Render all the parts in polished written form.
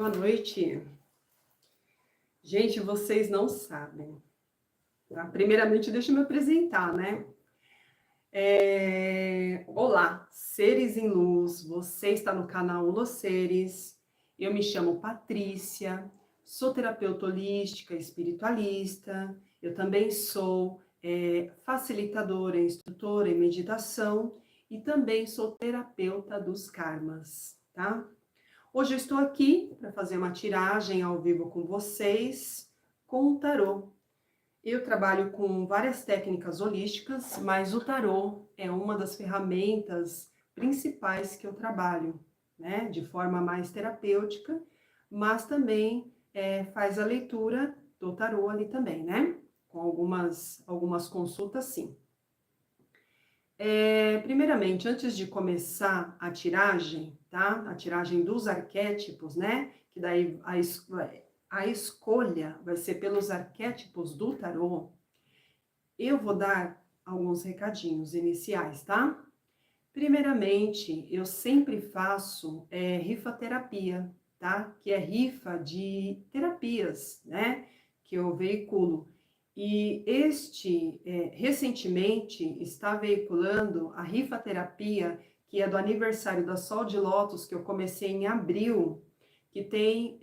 boa noite. Gente, vocês não sabem, tá? Primeiramente, deixa eu me apresentar, né? Olá, seres em luz, você está no canal Los Seres. Eu me chamo Patrícia, sou terapeuta holística, espiritualista. Eu também sou facilitadora, instrutora em meditação e também sou terapeuta dos karmas, tá? Hoje eu estou aqui para fazer uma tiragem ao vivo com vocês com o tarô. Eu trabalho com várias técnicas holísticas, mas o tarô é uma das ferramentas principais que eu trabalho, né? De forma mais terapêutica, mas também faz a leitura do tarô ali também, né? Com algumas consultas, sim. Primeiramente, antes de começar a tiragem, tá? A tiragem dos arquétipos, né? Que daí a escolha vai ser pelos arquétipos do tarô. Eu vou dar alguns recadinhos iniciais, tá? Primeiramente, eu sempre faço rifaterapia, tá? Que é rifa de terapias, né? Que eu veiculo. E recentemente, está veiculando a rifaterapia, que é do aniversário da Sol de Lótus, que eu comecei em abril, que tem,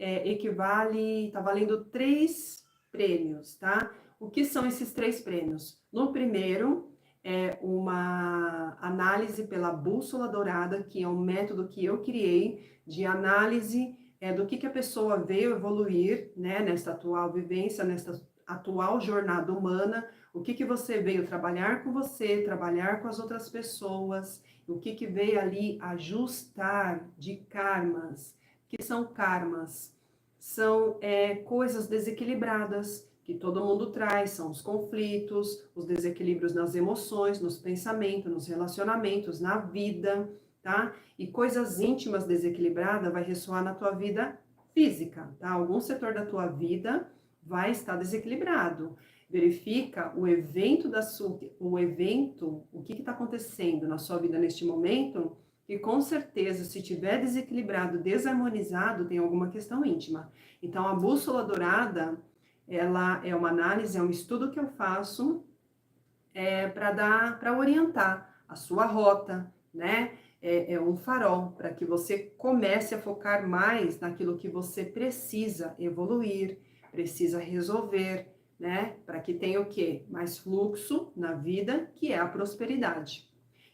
tá valendo 3 prêmios, tá? O que são esses 3 prêmios? No primeiro, é uma análise pela bússola dourada, que é um método que eu criei de análise do que a pessoa veio evoluir, né, nessa atual vivência, nessa atual jornada humana, o que você veio trabalhar com você, trabalhar com as outras pessoas, o que veio ali ajustar de karmas. O que são karmas? São coisas desequilibradas que todo mundo traz, são os conflitos, os desequilíbrios nas emoções, nos pensamentos, nos relacionamentos, na vida, tá? E coisas íntimas desequilibradas vai ressoar na tua vida física, tá? Algum setor da tua vida vai estar desequilibrado. Verifica o evento o que está acontecendo na sua vida neste momento, e com certeza, se tiver desequilibrado, desarmonizado, tem alguma questão íntima. Então, a bússola dourada, ela é uma análise, é um estudo que eu faço para orientar a sua rota, né? É um farol para que você comece a focar mais naquilo que você precisa evoluir, precisa resolver, né? Para que tenha o quê? Mais fluxo na vida, que é a prosperidade.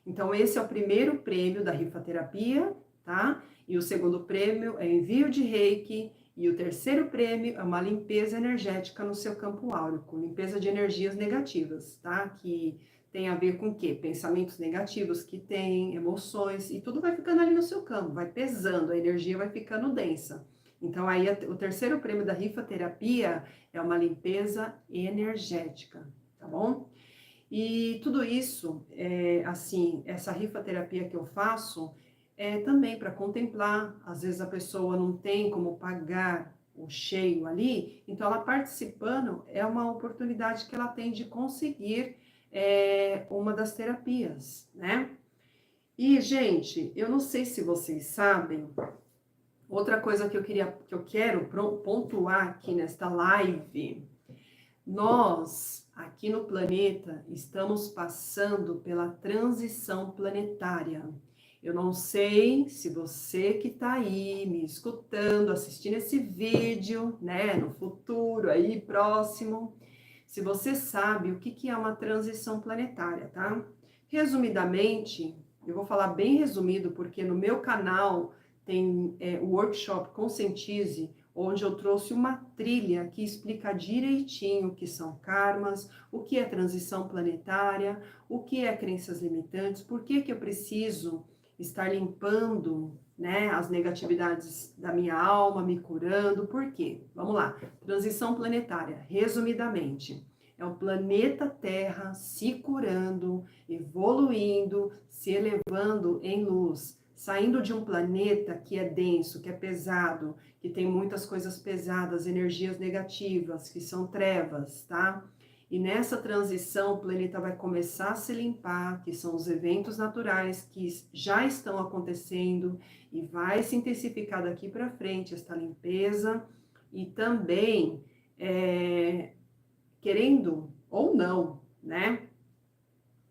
Então, esse é o primeiro prêmio da rifaterapia, tá? E o segundo prêmio é envio de reiki. E o terceiro prêmio é uma limpeza energética no seu campo áurico, limpeza de energias negativas, tá? Que tem a ver com o quê? Pensamentos negativos que tem, emoções, e tudo vai ficando ali no seu campo, vai pesando, a energia vai ficando densa. Então, aí, o terceiro prêmio da rifaterapia é uma limpeza energética, tá bom? E tudo isso, assim, essa rifaterapia que eu faço, é também para contemplar. Às vezes a pessoa não tem como pagar o cheio ali, então ela participando é uma oportunidade que ela tem de conseguir uma das terapias, né? E, gente, eu não sei se vocês sabem, outra coisa que eu quero pontuar aqui nesta live, nós, aqui no planeta, estamos passando pela transição planetária. Eu não sei se você que está aí me escutando, assistindo esse vídeo, né, no futuro, aí próximo, se você sabe o que é uma transição planetária, tá? Resumidamente, eu vou falar bem resumido, porque no meu canal tem o workshop Conscientize, onde eu trouxe uma trilha que explica direitinho o que são karmas, o que é transição planetária, o que é crenças limitantes, por que eu preciso estar limpando, né, as negatividades da minha alma, me curando, por quê? Vamos lá, transição planetária, resumidamente, é o planeta Terra se curando, evoluindo, se elevando em luz, saindo de um planeta que é denso, que é pesado, que tem muitas coisas pesadas, energias negativas, que são trevas, tá? E nessa transição o planeta vai começar a se limpar, que são os eventos naturais que já estão acontecendo E vai se intensificar daqui para frente esta limpeza e também, querendo ou não, né?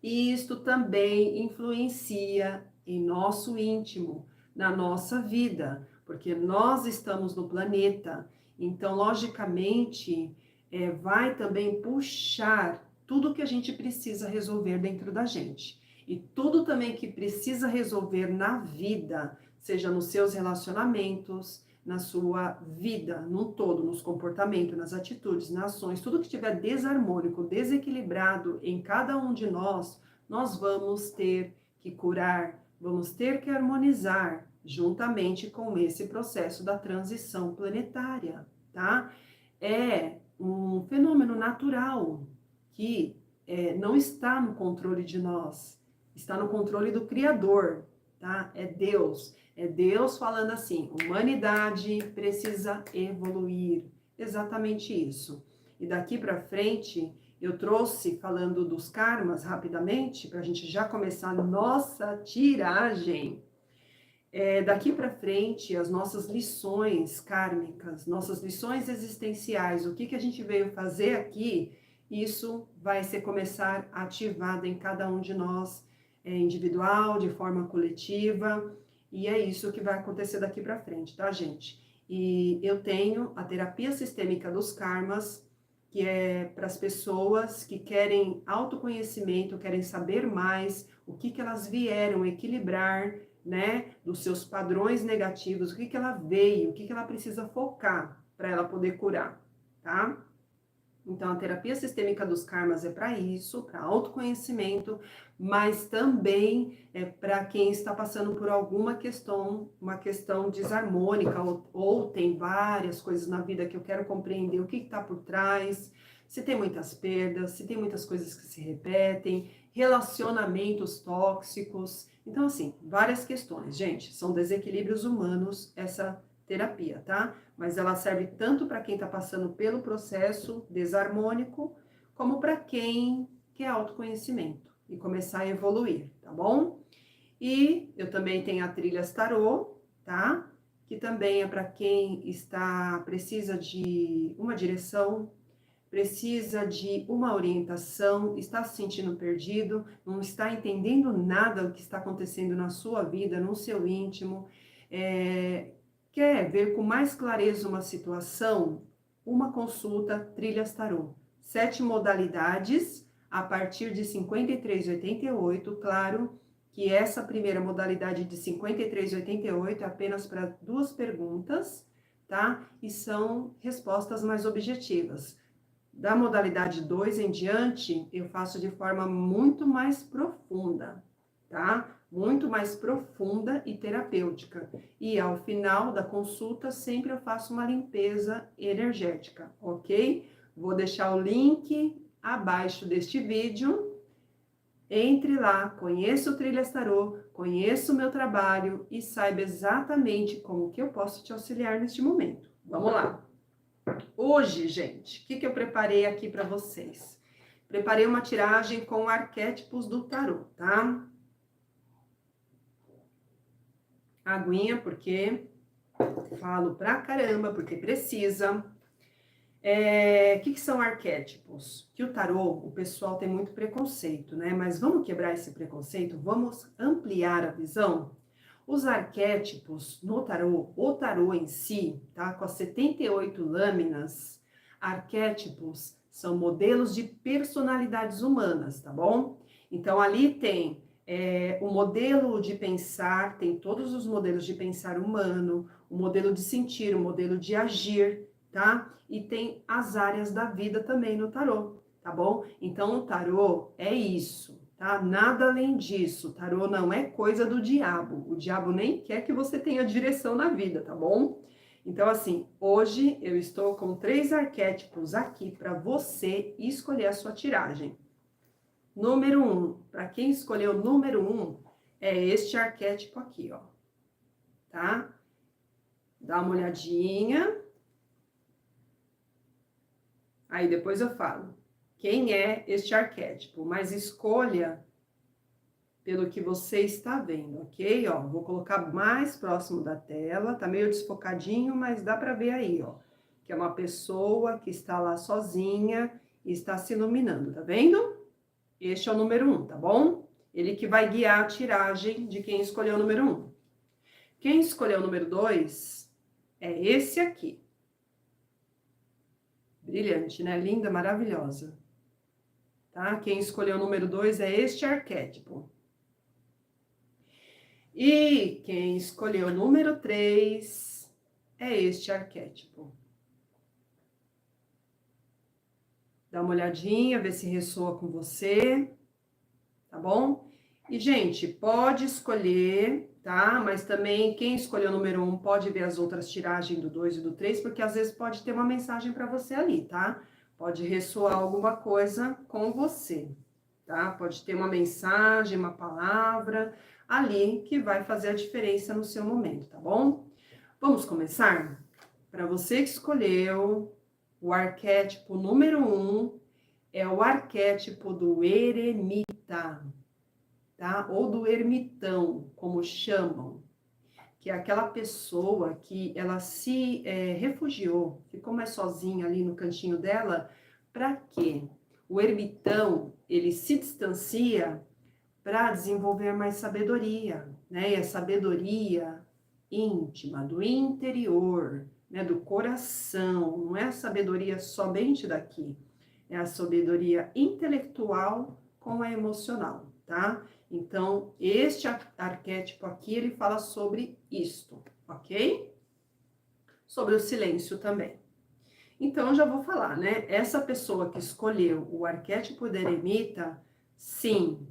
Isto também influencia em nosso íntimo, na nossa vida, porque nós estamos no planeta, então, logicamente, vai também puxar tudo que a gente precisa resolver dentro da gente. E tudo também que precisa resolver na vida, seja nos seus relacionamentos, na sua vida, no todo, nos comportamentos, nas atitudes, nas ações, tudo que estiver desarmônico, desequilibrado em cada um de nós, nós vamos ter que curar, vamos ter que harmonizar juntamente com esse processo da transição planetária, tá? É um fenômeno natural que não está no controle de nós, está no controle do Criador, tá? É Deus falando assim, humanidade precisa evoluir, exatamente isso. E daqui para frente, eu trouxe, falando dos karmas, rapidamente, para a gente já começar a nossa tiragem. Daqui para frente, as nossas lições kármicas, nossas lições existenciais, o que, que a gente veio fazer aqui, isso vai ser começar ativado em cada um de nós, individual, de forma coletiva, e é isso que vai acontecer daqui para frente, tá, gente? E eu tenho a terapia sistêmica dos karmas, que é para as pessoas que querem autoconhecimento, querem saber mais o que elas vieram equilibrar, né, dos seus padrões negativos, o que ela veio, o que ela precisa focar para ela poder curar, tá? Então, a terapia sistêmica dos karmas é para isso, para autoconhecimento, mas também é para quem está passando por alguma questão, uma questão desarmônica, ou tem várias coisas na vida que eu quero compreender o que está por trás, se tem muitas perdas, se tem muitas coisas que se repetem, relacionamentos tóxicos. Então, assim, várias questões. Gente, são desequilíbrios humanos essa terapia, tá? Mas ela serve tanto para quem está passando pelo processo desarmônico, como para quem quer autoconhecimento e começar a evoluir, tá bom? E eu também tenho a Trilhas Tarô, tá? Que também é para quem precisa de uma direção, precisa de uma orientação, está se sentindo perdido, não está entendendo nada do que está acontecendo na sua vida, no seu íntimo, quer ver com mais clareza uma situação, uma consulta Trilhas Tarô. 7 modalidades, a partir de R$ 53,88, claro que essa primeira modalidade de R$ 53,88 é apenas para 2 perguntas, tá? E são respostas mais objetivas. Da modalidade 2 em diante, eu faço de forma muito mais profunda, tá? Muito mais profunda e terapêutica. E ao final da consulta, sempre eu faço uma limpeza energética, ok? Vou deixar o link abaixo deste vídeo. Entre lá, conheça o Trilhas Tarô, conheça o meu trabalho e saiba exatamente como que eu posso te auxiliar neste momento. Vamos lá! Hoje, gente, o que eu preparei aqui para vocês? Preparei uma tiragem com arquétipos do tarô, tá? Aguinha, porque falo pra caramba, porque precisa. O que são arquétipos? Que o tarô, o pessoal tem muito preconceito, né? Mas vamos quebrar esse preconceito? Vamos ampliar a visão? Os arquétipos no tarô, o tarô em si, tá? Com as 78 lâminas, arquétipos são modelos de personalidades humanas, tá bom? Então, ali tem o modelo de pensar, tem todos os modelos de pensar humano, o modelo de sentir, o modelo de agir, tá? E tem as áreas da vida também no tarô, tá bom? Então, o tarô é isso, tá? Nada além disso. O tarô não é coisa do diabo. O diabo nem quer que você tenha direção na vida, tá bom? Então, assim, hoje eu estou com 3 arquétipos aqui para você escolher a sua tiragem. Número 1, para quem escolheu o número 1, é este arquétipo aqui, ó. Tá? Dá uma olhadinha. Aí depois eu falo quem é este arquétipo, mas escolha pelo que você está vendo, ok? Ó, vou colocar mais próximo da tela, tá meio desfocadinho, mas dá para ver aí, ó, que é uma pessoa que está lá sozinha e está se iluminando, tá vendo? Este é o número 1, tá bom? Ele que vai guiar a tiragem de quem escolheu o número 1. Quem escolheu o número 2 é esse aqui. Brilhante, né? Linda, maravilhosa. Tá? Quem escolheu o número 2 é este arquétipo. E quem escolheu o número 3 é este arquétipo. Dá uma olhadinha, vê se ressoa com você, tá bom? E, gente, pode escolher, tá? Mas também quem escolheu o número 1 pode ver as outras tiragens do 2 e do 3, porque às vezes pode ter uma mensagem para você ali, tá? Pode ressoar alguma coisa com você, tá? Pode ter uma mensagem, uma palavra ali que vai fazer a diferença no seu momento, tá bom? Vamos começar? Para você que escolheu o arquétipo número 1, é o arquétipo do eremita, tá? Ou do ermitão, como chamam, que é aquela pessoa que ela se refugiou, ficou mais sozinha ali no cantinho dela, para quê? O ermitão, ele se distancia para desenvolver mais sabedoria, né? E a sabedoria íntima, do interior, né? Do coração, não é a sabedoria somente daqui, é a sabedoria intelectual com a emocional, tá? Então, este arquétipo aqui, ele fala sobre isto, ok? Sobre o silêncio também. Então, já vou falar, né? Essa pessoa que escolheu o arquétipo da eremita, sim,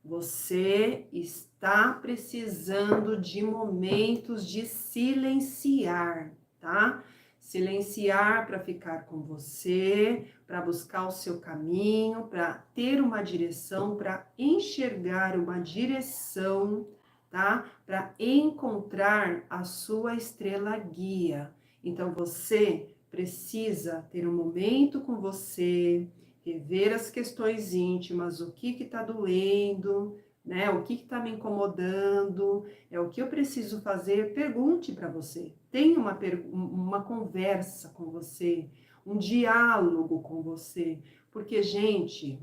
você está precisando de momentos de silenciar, tá? Silenciar para ficar com você, para buscar o seu caminho, para ter uma direção, para enxergar uma direção, tá? Para encontrar a sua estrela guia. Então, você precisa ter um momento com você, rever as questões íntimas, o que está doendo, né? O que está me incomodando, é o que eu preciso fazer. Pergunte para você, tenha uma conversa com você, um diálogo com você, porque, gente,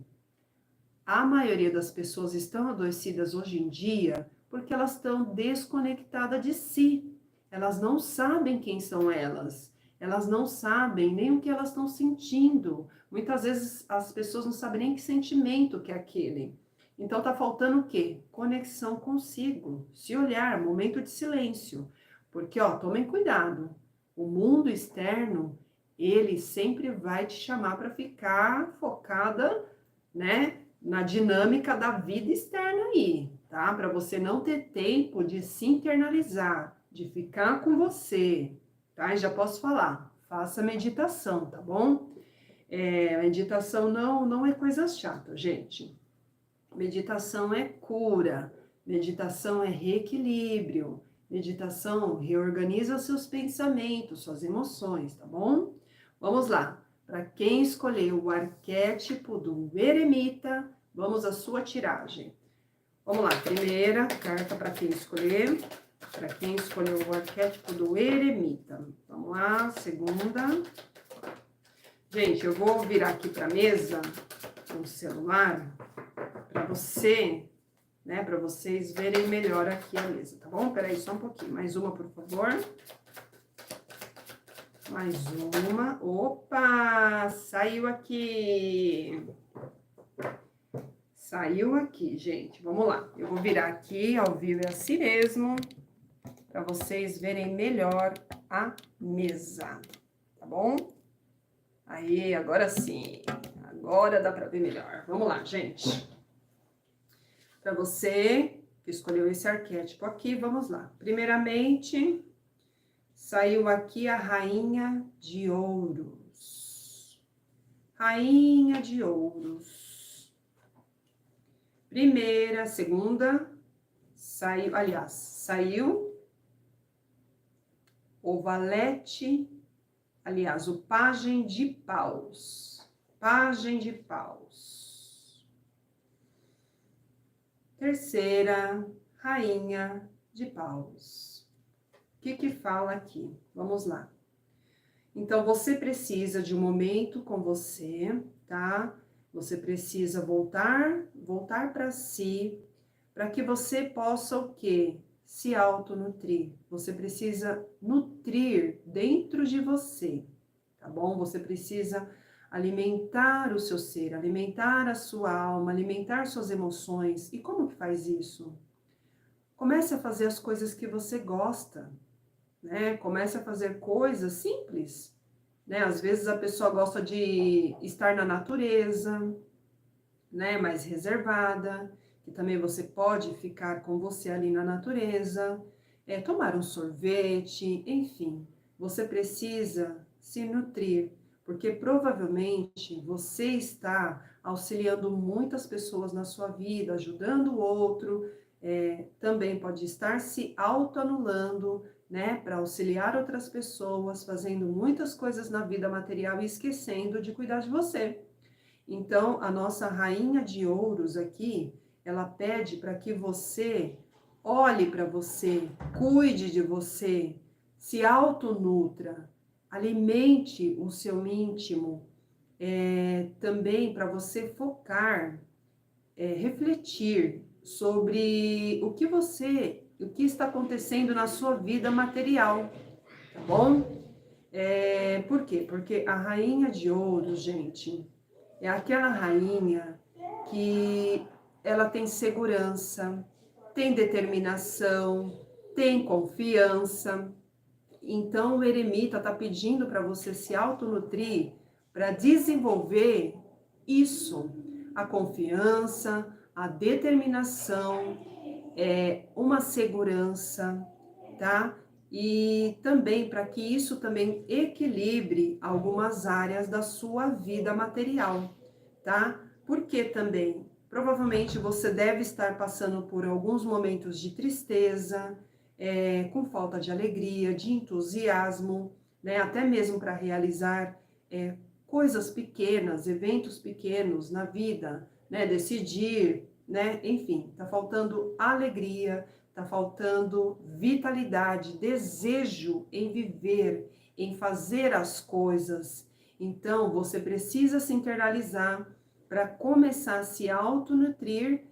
a maioria das pessoas estão adoecidas hoje em dia porque elas estão desconectadas de si, elas não sabem quem são elas. Elas não sabem nem o que elas estão sentindo. Muitas vezes as pessoas não sabem nem que sentimento que é aquele. Então tá faltando o quê? Conexão consigo. Se olhar, momento de silêncio. Porque, ó, tomem cuidado. O mundo externo, ele sempre vai te chamar para ficar focada, né, na dinâmica da vida externa aí, tá? Para você não ter tempo de se internalizar, de ficar com você, tá? E já posso falar, faça meditação, tá bom? Meditação não é coisa chata, gente. Meditação é cura, meditação é reequilíbrio, meditação reorganiza seus pensamentos, suas emoções, tá bom? Vamos lá. Para quem escolheu o arquétipo do eremita, vamos à sua tiragem. Vamos lá, primeira carta para quem escolher. Para quem escolheu o arquétipo do eremita. Vamos lá, segunda. Gente, eu vou virar aqui para a mesa, o celular, para você, né, para vocês verem melhor aqui a mesa, tá bom? Peraí, só um pouquinho. Mais uma, por favor. Mais uma. Opa! Saiu aqui. Saiu aqui, gente. Vamos lá. Eu vou virar aqui, ao vivo é assim mesmo, para vocês verem melhor a mesa, tá bom? Aí, agora sim. Agora dá para ver melhor. Vamos lá, gente. Para você que escolheu esse arquétipo aqui, vamos lá. Primeiramente, saiu aqui a Rainha de Ouros. Rainha de Ouros. Primeira, segunda, saiu o valete, aliás, o pajem de paus. Pajem de paus. terceira rainha de paus. O que fala aqui? Vamos lá. Então, você precisa de um momento com você, tá? Você precisa voltar para si, para que você possa o quê? Se autonutrir. Você precisa nutrir dentro de você, tá bom? Você precisa alimentar o seu ser, alimentar a sua alma, alimentar suas emoções. E como que faz isso? Comece a fazer as coisas que você gosta, né? Comece a fazer coisas simples, né? Às vezes a pessoa gosta de estar na natureza, né? Mais reservada, que também você pode ficar com você ali na natureza, tomar um sorvete, enfim. Você precisa se nutrir, porque provavelmente você está auxiliando muitas pessoas na sua vida, ajudando o outro, também pode estar se autoanulando, né, para auxiliar outras pessoas, fazendo muitas coisas na vida material e esquecendo de cuidar de você. Então, a nossa rainha de ouros aqui, ela pede para que você olhe para você, cuide de você, se autonutra, alimente o seu íntimo, também para você focar, refletir sobre o que está acontecendo na sua vida material, tá bom? Por quê? Porque a rainha de ouros, gente, é aquela rainha que ela tem segurança, tem determinação, tem confiança. Então o eremita está pedindo para você se autonutrir, para desenvolver isso, a confiança, a determinação, uma segurança, tá? E também para que isso também equilibre algumas áreas da sua vida material, tá? Porque também, provavelmente você deve estar passando por alguns momentos de tristeza, com falta de alegria, de entusiasmo, né? Até mesmo para realizar coisas pequenas, eventos pequenos na vida, né? Decidir, né? Enfim, tá faltando alegria, tá faltando vitalidade, desejo em viver, em fazer as coisas. Então, você precisa se internalizar para começar a se autonutrir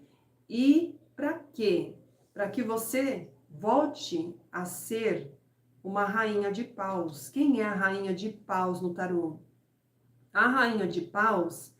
e para quê? Para que você volte a ser uma rainha de paus. Quem é a rainha de paus no tarô? A rainha de paus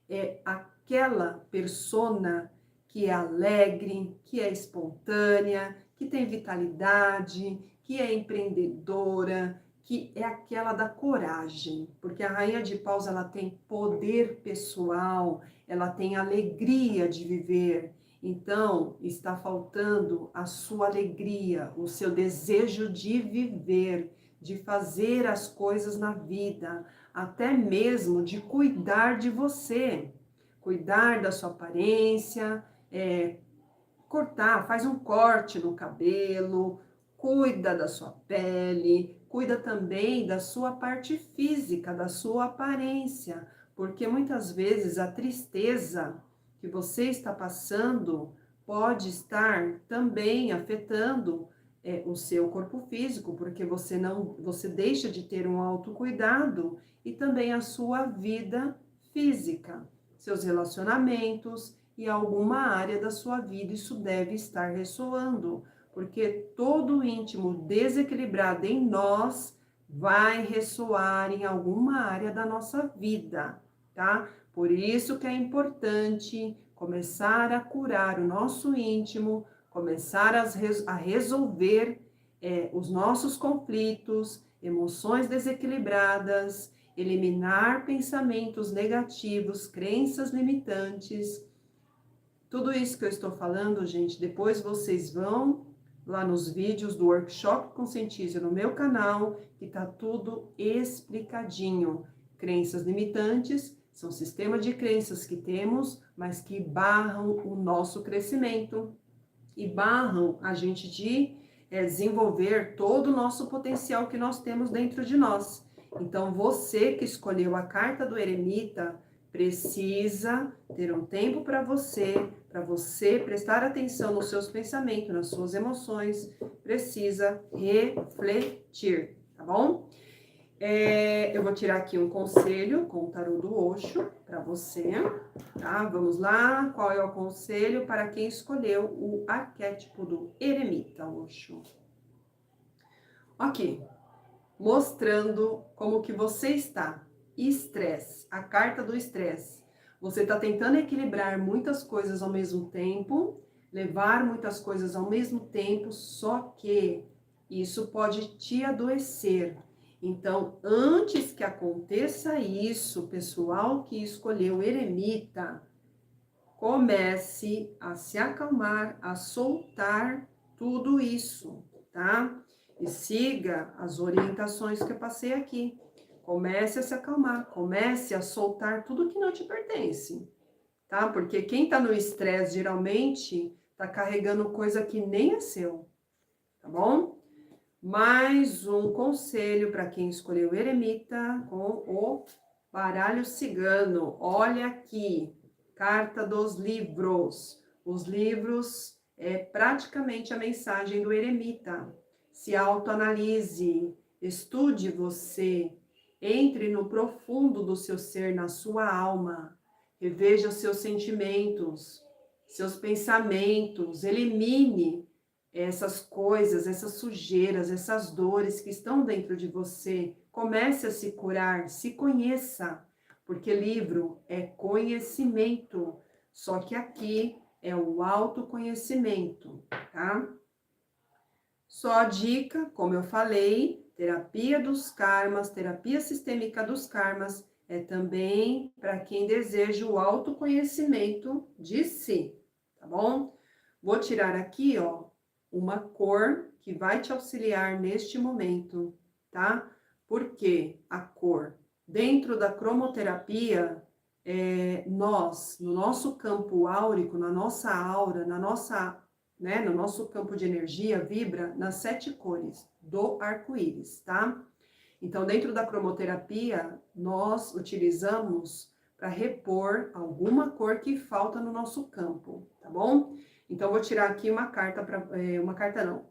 é aquela persona que é alegre, que é espontânea, que tem vitalidade, que é empreendedora, que é aquela da coragem, porque a rainha de paus ela tem poder pessoal, ela tem alegria de viver. Então, está faltando a sua alegria, o seu desejo de viver, de fazer as coisas na vida, até mesmo de cuidar de você, cuidar da sua aparência, faz um corte no cabelo, cuida da sua pele, cuida também da sua parte física, da sua aparência, porque muitas vezes a tristeza que você está passando pode estar também afetando o seu corpo físico, porque você deixa de ter um autocuidado e também a sua vida física, seus relacionamentos e alguma área da sua vida, isso deve estar ressoando, porque todo o íntimo desequilibrado em nós vai ressoar em alguma área da nossa vida, tá? Por isso que é importante começar a curar o nosso íntimo, começar a resolver os nossos conflitos, emoções desequilibradas, eliminar pensamentos negativos, crenças limitantes. Tudo isso que eu estou falando, gente, depois vocês vão lá nos vídeos do Workshop Conscientize no meu canal, que tá tudo explicadinho. Crenças limitantes são sistemas de crenças que temos, mas que barram o nosso crescimento e barram a gente de desenvolver todo o nosso potencial que nós temos dentro de nós. Então, você que escolheu a carta do eremita, Precisa ter um tempo para você prestar atenção nos seus pensamentos, nas suas emoções, precisa refletir, tá bom? Eu vou tirar aqui um conselho com o tarô do Osho para você, tá? Vamos lá, qual é o conselho para quem escolheu o arquétipo do eremita, Osho? Ok, mostrando como que você está. Estresse, a carta do estresse. Você está tentando equilibrar muitas coisas ao mesmo tempo, levar muitas coisas ao mesmo tempo, só que isso pode te adoecer. Então, antes que aconteça isso, pessoal que escolheu o eremita, comece a se acalmar, a soltar tudo isso, tá? E siga as orientações que eu passei aqui. Comece a se acalmar, comece a soltar tudo que não te pertence, tá? Porque quem tá no estresse, geralmente, tá carregando coisa que nem é seu, tá bom? Mais um conselho para quem escolheu o eremita com o baralho cigano. Olha aqui, carta dos livros. Os livros é praticamente a mensagem do eremita. Se autoanalise, estude você, entre no profundo do seu ser, na sua alma, reveja os seus sentimentos, seus pensamentos, elimine essas coisas, essas sujeiras, essas dores que estão dentro de você. Comece a se curar, se conheça, porque livro é conhecimento, só que aqui é o autoconhecimento, tá? Só dica, como eu falei, terapia dos karmas, terapia sistêmica dos karmas, é também para quem deseja o autoconhecimento de si, tá bom? Vou tirar aqui, ó, uma cor que vai te auxiliar neste momento, tá? Porque a cor, dentro da cromoterapia, nós, no nosso campo áurico, na nossa aura, no nosso campo de energia, vibra nas 7 cores do arco-íris, tá? Então, dentro da cromoterapia, nós utilizamos para repor alguma cor que falta no nosso campo, tá bom? Então, vou tirar aqui uma carta,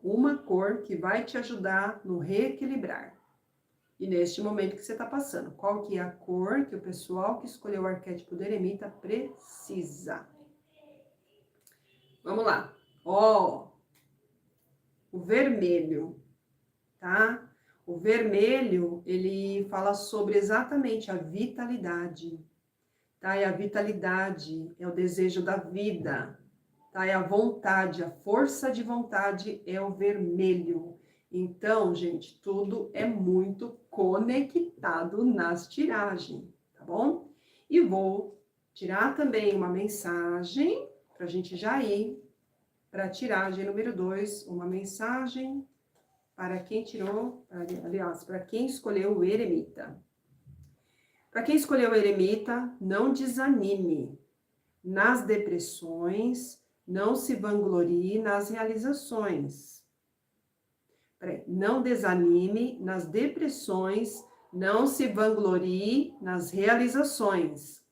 uma cor que vai te ajudar no reequilibrar. E neste momento que você está passando, qual que é a cor que o pessoal que escolheu o arquétipo do eremita precisa? Vamos lá. Ó, o vermelho, tá? O vermelho, ele fala sobre exatamente a vitalidade, tá? E a vitalidade é o desejo da vida, tá? É a vontade, a força de vontade é o vermelho. Então, gente, tudo é muito conectado nas tiragens, tá bom? E vou tirar também uma mensagem para a gente já ir para a tiragem número 2, uma mensagem para quem para quem escolheu o eremita. Para quem escolheu o eremita, não desanime nas depressões, não se vanglorie nas realizações. Não desanime nas depressões, não se vanglorie nas realizações.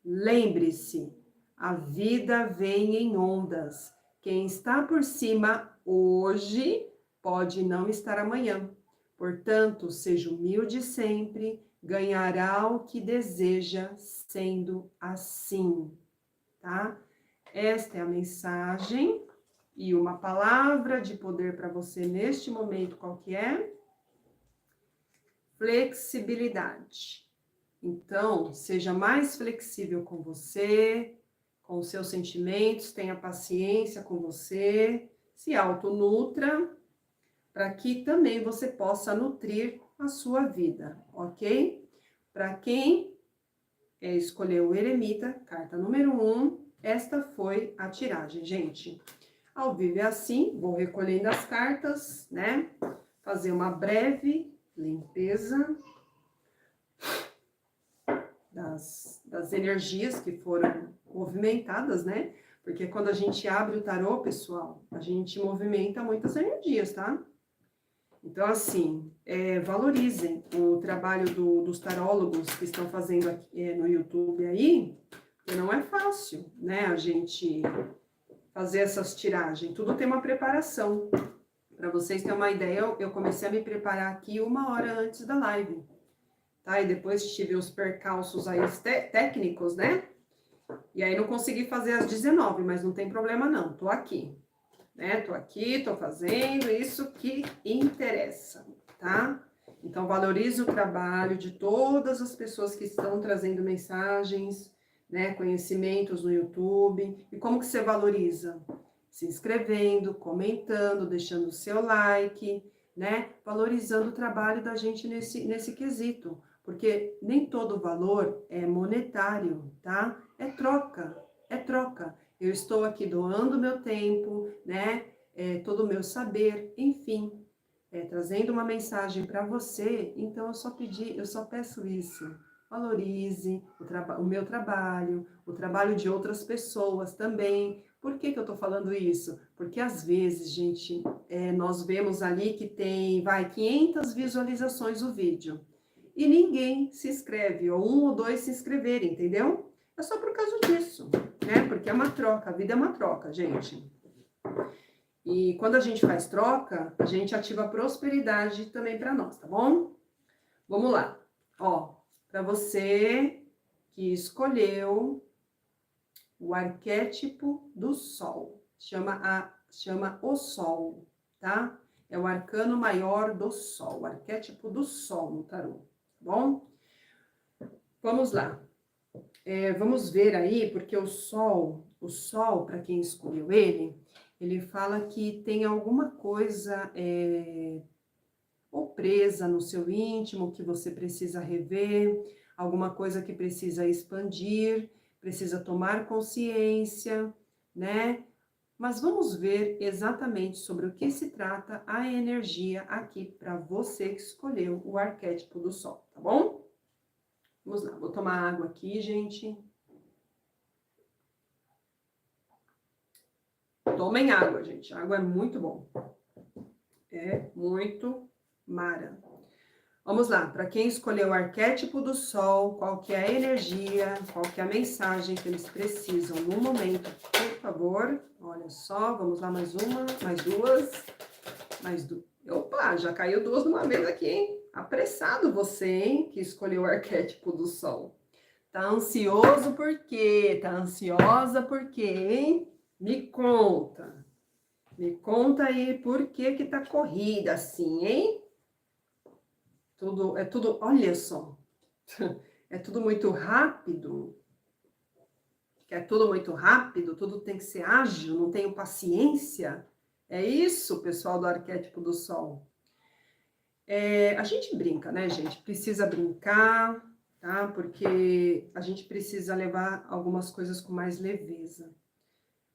Lembre-se, a vida vem em ondas. Quem está por cima hoje pode não estar amanhã. Portanto, seja humilde sempre, ganhará o que deseja sendo assim, tá? Esta é a mensagem e uma palavra de poder para você neste momento, qual que é? Flexibilidade. Então, seja mais flexível com você, com os seus sentimentos, tenha paciência com você, se autonutra, para que também você possa nutrir a sua vida, ok? Para quem escolheu o eremita, carta número 1, esta foi a tiragem, gente. Ao vivo é assim, vou recolhendo as cartas, né? Fazer uma breve limpeza das energias que foram movimentadas, né? Porque quando a gente abre o tarô, pessoal, a gente movimenta muitas energias, tá? Então, assim, valorizem o trabalho dos tarólogos que estão fazendo aqui, no YouTube aí, porque não é fácil, né, a gente fazer essas tiragens. Tudo tem uma preparação. Para vocês terem uma ideia, eu comecei a me preparar aqui 1 hora antes da live, tá? E depois tive os percalços aí técnicos, né? E aí não consegui fazer às 19, mas não tem problema não, tô aqui, né? Tô aqui, tô fazendo isso que interessa, tá? Então valorize o trabalho de todas as pessoas que estão trazendo mensagens, né, conhecimentos no YouTube. E como que você valoriza? Se inscrevendo, comentando, deixando o seu like, né? Valorizando o trabalho da gente nesse quesito. Porque nem todo valor é monetário, tá? É troca, é troca. Eu estou aqui doando meu tempo, né? Todo o meu saber, enfim, trazendo uma mensagem para você. Então eu só peço isso. Valorize o meu trabalho, o trabalho de outras pessoas também. Por que eu estou falando isso? Porque às vezes, gente, nós vemos ali que tem, 500 visualizações o vídeo. E ninguém se inscreve, ou 1 ou 2 se inscreverem, entendeu? É só por causa disso, né? Porque é uma troca, a vida é uma troca, gente. E quando a gente faz troca, a gente ativa a prosperidade também para nós, tá bom? Vamos lá. Ó, para você que escolheu o arquétipo do Sol, chama o Sol, tá? É o arcano maior do Sol, o arquétipo do Sol no tarô, tá bom? Vamos lá. Vamos ver aí, porque o Sol, para quem escolheu ele fala que tem alguma coisa ou presa no seu íntimo que você precisa rever, alguma coisa que precisa expandir, precisa tomar consciência, né? Mas vamos ver exatamente sobre o que se trata a energia aqui para você que escolheu o arquétipo do Sol, tá bom? Vamos lá, vou tomar água aqui, gente. Tomem água, gente. Água é muito bom. É muito mara. Vamos lá, para quem escolheu o arquétipo do Sol, qual que é a energia, qual que é a mensagem que eles precisam no momento, por favor. Olha só, vamos lá, mais uma, mais duas, mais duas. Opa, já caiu 2 de uma vez aqui, hein? Apressado você, hein, que escolheu o arquétipo do Sol. Tá ansioso por quê? Tá ansiosa por quê, hein? Me conta. Me conta aí por que que tá corrida assim, hein? Tudo, olha só. É tudo muito rápido. É tudo muito rápido, tudo tem que ser ágil, não tenho paciência. É isso, pessoal do arquétipo do Sol. A gente brinca, né, gente? Precisa brincar, tá? Porque a gente precisa levar algumas coisas com mais leveza,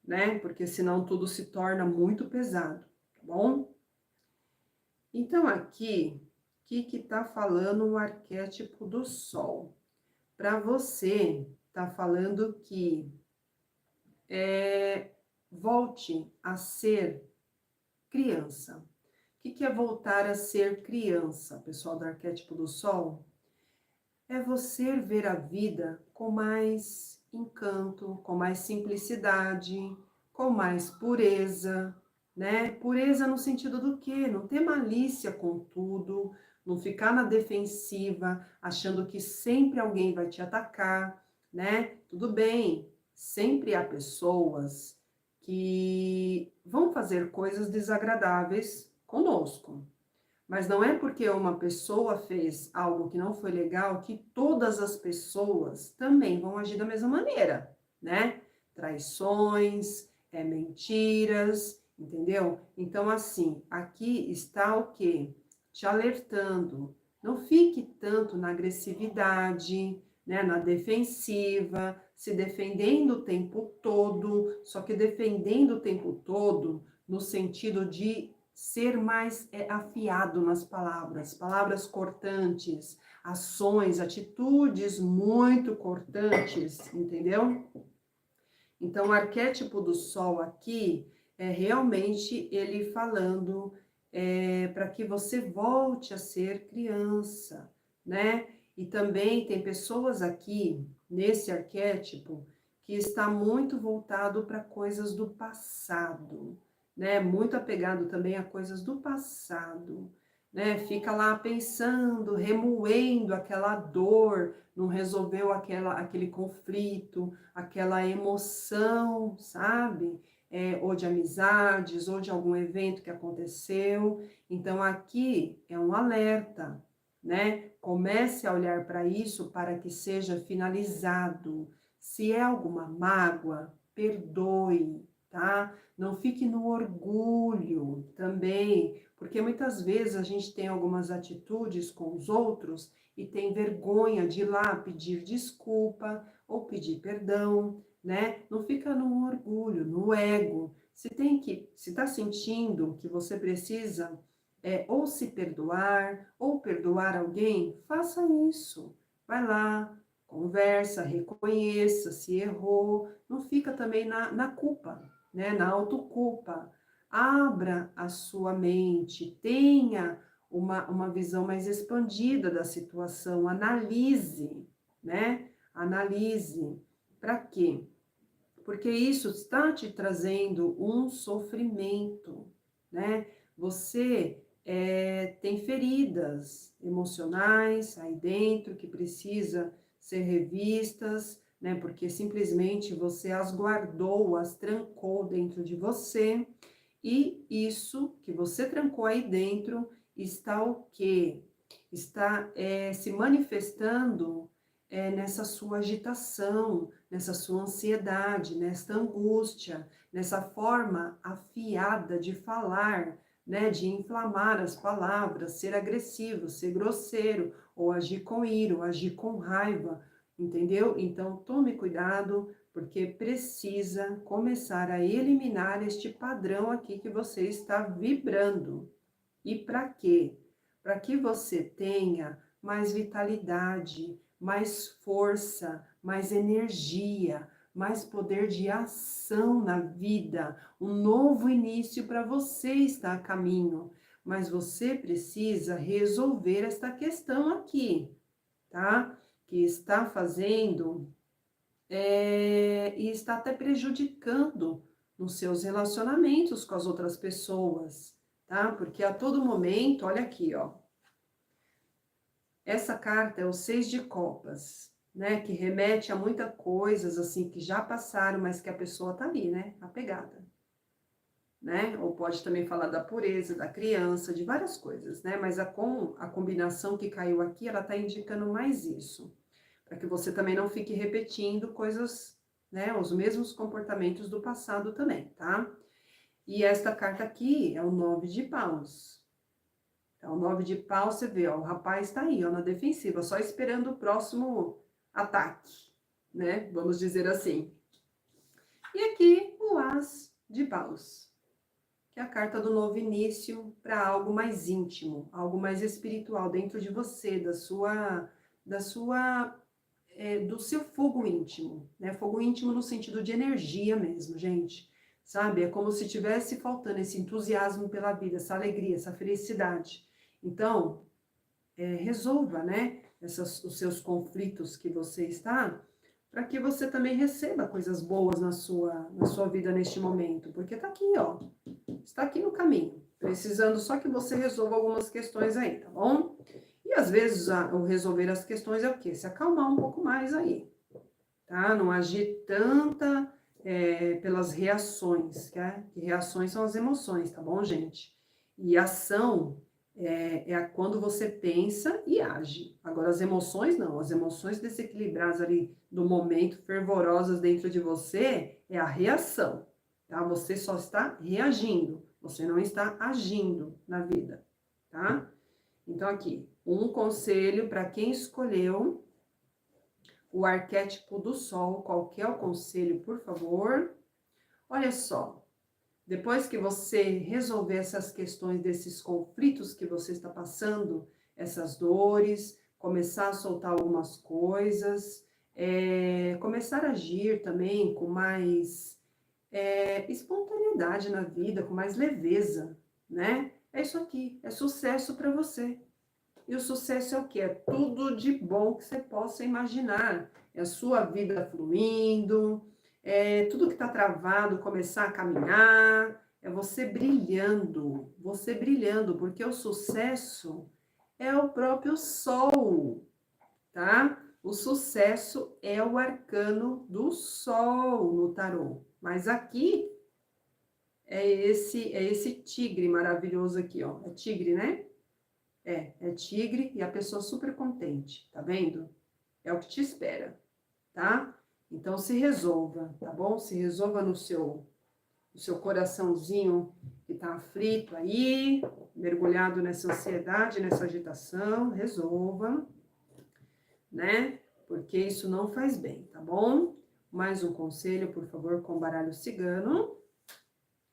né? Porque senão tudo se torna muito pesado, tá bom? Então, aqui, o que tá falando o arquétipo do Sol? Para você, tá falando que volte a ser criança. O que é voltar a ser criança, pessoal do arquétipo do Sol? É você ver a vida com mais encanto, com mais simplicidade, com mais pureza, né? Pureza no sentido do quê? Não ter malícia com tudo, não ficar na defensiva, achando que sempre alguém vai te atacar, né? Tudo bem, sempre há pessoas que vão fazer coisas desagradáveis conosco. Mas não é porque uma pessoa fez algo que não foi legal que todas as pessoas também vão agir da mesma maneira, né? Traições, mentiras, entendeu? Então, assim, aqui está o quê? Te alertando. Não fique tanto na agressividade, né? Na defensiva, se defendendo o tempo todo, só que defendendo o tempo todo no sentido de ser mais afiado nas palavras, palavras cortantes, ações, atitudes muito cortantes, entendeu? Então, o arquétipo do Sol aqui é realmente ele falando para que você volte a ser criança, né? E também tem pessoas aqui, nesse arquétipo, que está muito voltado para coisas do passado, né? Muito apegado também a coisas do passado, né? Fica lá pensando, remoendo aquela dor, não resolveu aquele conflito, aquela emoção, sabe? Ou de amizades, ou de algum evento que aconteceu. Então, aqui é um alerta, né? Comece a olhar para isso para que seja finalizado. Se é alguma mágoa, perdoe, tá? Não fique no orgulho também, porque muitas vezes a gente tem algumas atitudes com os outros e tem vergonha de ir lá pedir desculpa ou pedir perdão, né? Não fica no orgulho, no ego. Se está sentindo que você precisa ou se perdoar ou perdoar alguém, faça isso. Vai lá, conversa, reconheça se errou, não fica também na culpa, né? Na autoculpa. Abra a sua mente, tenha uma visão mais expandida da situação, analise, né? Analise. Para quê? Porque isso está te trazendo um sofrimento, né? Você tem feridas emocionais aí dentro que precisa ser revistas, né? Porque simplesmente você as guardou, as trancou dentro de você, e isso que você trancou aí dentro está o quê? Está se manifestando nessa sua agitação, nessa sua ansiedade, nessa angústia, nessa forma afiada de falar, né, de inflamar as palavras, ser agressivo, ser grosseiro, ou agir com ira, ou agir com raiva, entendeu? Então, tome cuidado, porque precisa começar a eliminar este padrão aqui que você está vibrando. E para quê? Para que você tenha mais vitalidade, mais força, mais energia, mais poder de ação na vida, um novo início para você está a caminho. Mas você precisa resolver esta questão aqui, tá? Que está fazendo e está até prejudicando nos seus relacionamentos com as outras pessoas, tá? Porque a todo momento, olha aqui, ó, essa carta é o 6 de copas, né? Que remete a muitas coisas, assim, que já passaram, mas que a pessoa tá ali, né? Apegada, né? Ou pode também falar da pureza, da criança, de várias coisas, né? Mas com a combinação que caiu aqui, ela tá indicando mais isso, para que você também não fique repetindo coisas, né? Os mesmos comportamentos do passado também, tá? E esta carta aqui é o 9 de paus. Então, o 9 de paus, você vê, ó, o rapaz tá aí, ó, na defensiva, só esperando o próximo ataque, né? Vamos dizer assim. E aqui, o As de paus, que é a carta do novo início para algo mais íntimo, algo mais espiritual dentro de você, do seu fogo íntimo, né? Fogo íntimo no sentido de energia mesmo, gente, sabe? É como se tivesse faltando esse entusiasmo pela vida, essa alegria, essa felicidade. Então, resolva, né? Os seus conflitos que você está, para que você também receba coisas boas na sua vida neste momento, porque tá aqui, ó, está aqui no caminho, precisando só que você resolva algumas questões aí, tá bom? E às vezes o resolver as questões é o quê? Se acalmar um pouco mais aí, tá? Não agir tanta pelas reações, tá? Que reações são as emoções, tá bom, gente? E ação quando você pensa e age. Agora, as emoções não, as emoções desequilibradas ali do momento, fervorosas dentro de você, é a reação, tá? Você só está reagindo, você não está agindo na vida, tá? Então, aqui, um conselho para quem escolheu o arquétipo do sol, qual que é o conselho, por favor? Olha só, depois que você resolver essas questões desses conflitos que você está passando, essas dores, começar a soltar algumas coisas, começar a agir também com mais espontaneidade na vida, com mais leveza, né? É isso aqui, é sucesso para você. E o sucesso é o quê? É tudo de bom que você possa imaginar. É a sua vida fluindo, é tudo que está travado começar a caminhar, é você brilhando, porque o sucesso é o próprio sol, tá? O sucesso é o arcano do sol no tarô. Mas aqui é esse tigre maravilhoso aqui, ó. É tigre, né? É tigre e a pessoa super contente, tá vendo? É o que te espera, tá? Então se resolva, tá bom? Se resolva no seu coraçãozinho que tá aflito aí, mergulhado nessa ansiedade, nessa agitação, resolva, né? Porque isso não faz bem, tá bom? Mais um conselho, por favor, com baralho cigano.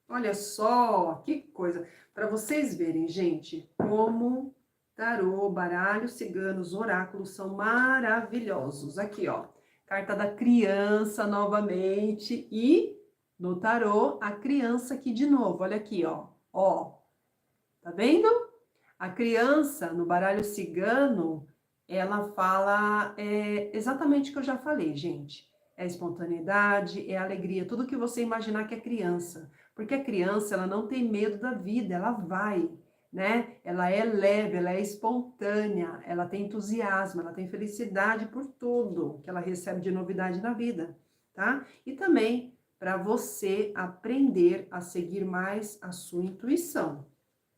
Olha só, que coisa. Para vocês verem, gente, como tarô, baralho, ciganos, oráculos são maravilhosos. Aqui, ó, carta da criança novamente e no tarô, a criança aqui de novo. Olha aqui, ó. Ó, tá vendo? A criança no baralho cigano, ela fala exatamente o que eu já falei, gente. É espontaneidade, é alegria, tudo que você imaginar que é criança. Porque a criança, ela não tem medo da vida, ela vai, né? Ela é leve, ela é espontânea, ela tem entusiasmo, ela tem felicidade por tudo que ela recebe de novidade na vida, tá? E também para você aprender a seguir mais a sua intuição,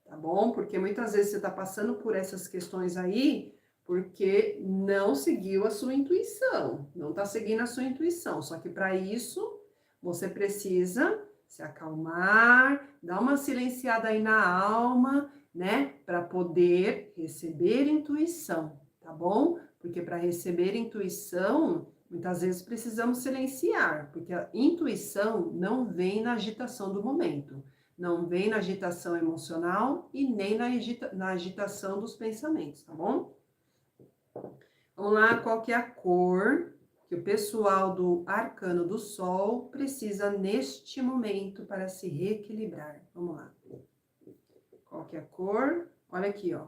tá bom? Porque muitas vezes você está passando por essas questões aí porque não seguiu a sua intuição, não está seguindo a sua intuição. Só que para isso você precisa se acalmar, dar uma silenciada aí na alma, né? Para poder receber intuição, tá bom? Porque para receber intuição, muitas vezes precisamos silenciar, porque a intuição não vem na agitação do momento. Não vem na agitação emocional e nem na agitação dos pensamentos, tá bom? Vamos lá, qual que é a cor que o pessoal do Arcano do Sol precisa neste momento para se reequilibrar? Vamos lá. Qual que é a cor? Olha aqui, ó.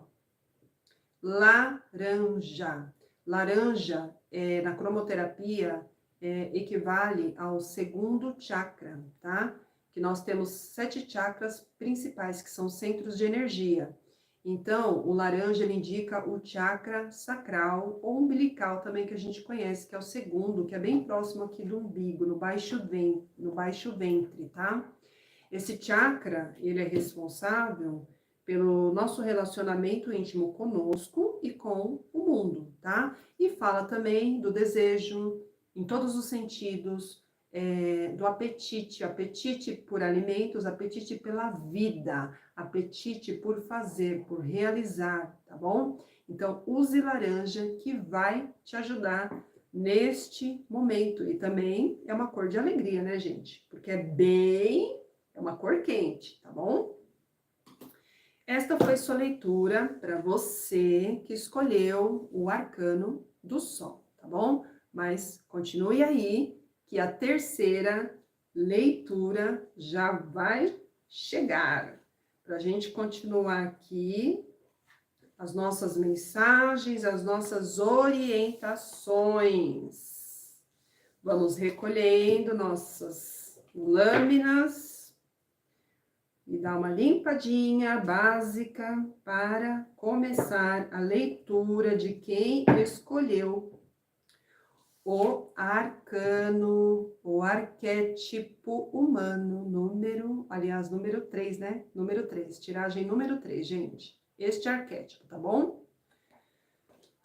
Laranja. Laranja, na cromoterapia, equivale ao segundo chakra, tá? Que nós temos 7 chakras principais, que são centros de energia. Então, o laranja, ele indica o chakra sacral ou umbilical também, que a gente conhece, que é o segundo, que é bem próximo aqui do umbigo, no baixo ventre, tá? Esse chakra, ele é responsável pelo nosso relacionamento íntimo conosco e com o mundo, tá? E fala também do desejo, em todos os sentidos, do apetite por alimentos, apetite pela vida, apetite por fazer, por realizar, tá bom? Então, use laranja que vai te ajudar neste momento. E também é uma cor de alegria, né, gente? Porque é uma cor quente, tá bom? Esta foi sua leitura para você que escolheu o arcano do sol, tá bom? Mas continue aí, que a terceira leitura já vai chegar. Para a gente continuar aqui as nossas mensagens, as nossas orientações. Vamos recolhendo nossas lâminas e dar uma limpadinha básica para começar a leitura de quem escolheu o arcano, o arquétipo humano, número 3, né? Número 3, tiragem número 3, gente. Este arquétipo, tá bom?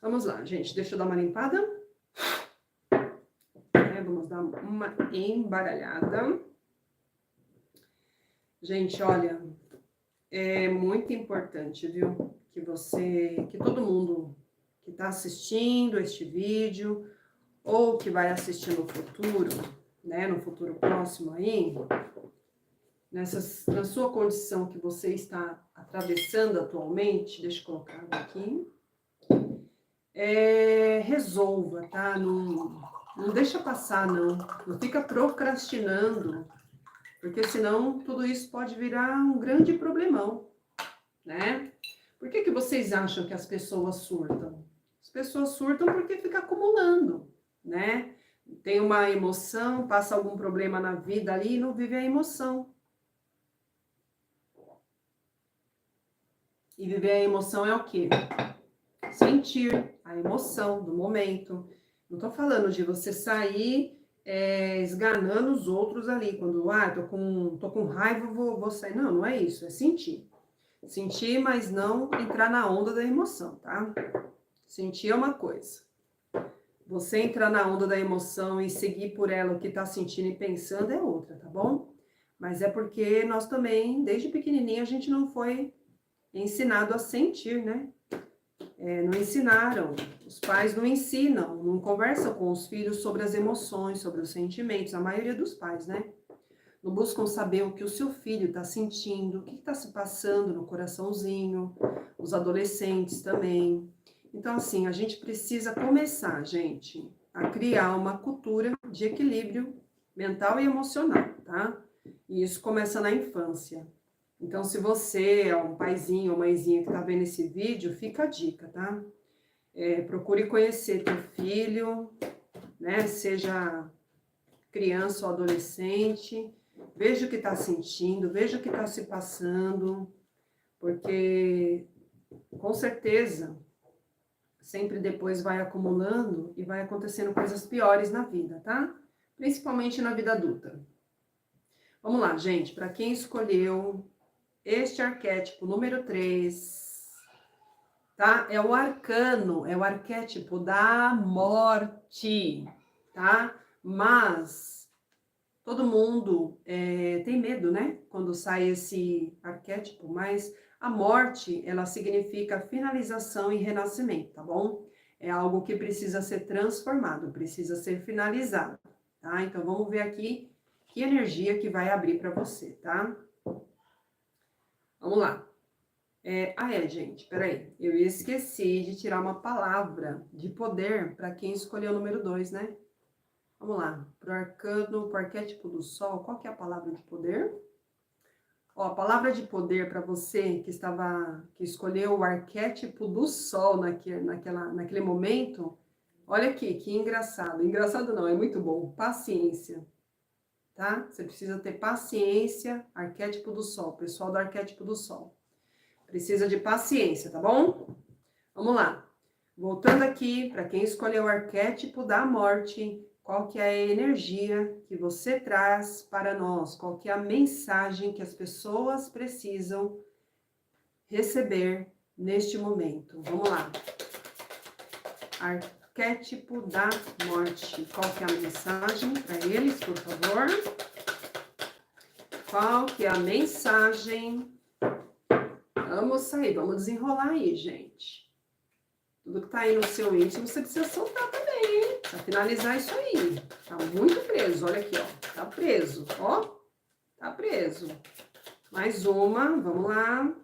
Vamos lá, gente, deixa eu dar uma limpada. Vamos dar uma embaralhada. Gente, olha, é muito importante, viu? Que todo mundo que está assistindo este vídeo ou que vai assistir no futuro, né? No futuro próximo aí, na sua condição que você está atravessando atualmente, deixa eu colocar aqui, resolva, tá? Não deixa passar, não. Não fica procrastinando, porque senão tudo isso pode virar um grande problemão, né? Por que que vocês acham que as pessoas surtam? As pessoas surtam porque fica acumulando, né? Tem uma emoção, passa algum problema na vida ali e não vive a emoção. E viver a emoção é o quê? Sentir a emoção do momento. Não tô falando de você sair esganando os outros ali. Quando, tô com raiva, vou sair. Não, não é isso. É sentir. Sentir, mas não entrar na onda da emoção, tá? Sentir é uma coisa. Você entrar na onda da emoção e seguir por ela o que tá sentindo e pensando é outra, tá bom? Mas é porque nós também, desde pequenininho, a gente não foi ensinado a sentir, né? Não ensinaram, os pais não ensinam, não conversam com os filhos sobre as emoções, sobre os sentimentos, a maioria dos pais, né? Não buscam saber o que o seu filho está sentindo, o que está se passando no coraçãozinho, os adolescentes também. Então, assim, a gente precisa começar, gente, a criar uma cultura de equilíbrio mental e emocional, tá? E isso começa na infância. Então, se você é um paizinho ou mãezinha que está vendo esse vídeo, fica a dica, tá? Procure conhecer teu filho, né? Seja criança ou adolescente, veja o que está sentindo, veja o que está se passando, porque com certeza sempre depois vai acumulando e vai acontecendo coisas piores na vida, tá? Principalmente na vida adulta. Vamos lá, gente, para quem escolheu este arquétipo número 3, tá? É o arcano, é o arquétipo da morte, tá? Mas todo mundo tem medo, né? Quando sai esse arquétipo, mas a morte, ela significa finalização e renascimento, tá bom? É algo que precisa ser transformado, precisa ser finalizado, tá? Então, vamos ver aqui que energia que vai abrir para você, tá? Vamos lá. Gente, peraí. Eu esqueci de tirar uma palavra de poder para quem escolheu o número 2, né? Vamos lá. Pro arcano, pro arquétipo do sol, qual que é a palavra de poder? Ó, a palavra de poder para você que escolheu o arquétipo do sol naquele momento, olha aqui, que engraçado. Engraçado não, é muito bom. Paciência, tá? Você precisa ter paciência, arquétipo do sol, pessoal do arquétipo do sol. Precisa de paciência, tá bom? Vamos lá. Voltando aqui, para quem escolheu o arquétipo da morte, qual que é a energia que você traz para nós? Qual que é a mensagem que as pessoas precisam receber neste momento? Vamos lá. Arquétipo da morte. Qual que é a mensagem para eles, por favor? Qual que é a mensagem? Vamos sair, vamos desenrolar aí, gente. Tudo que tá aí no seu íntimo, você precisa soltar também, hein? Pra finalizar isso aí. Tá muito preso, olha aqui, ó. Tá preso, ó. Tá preso. Mais uma, vamos lá.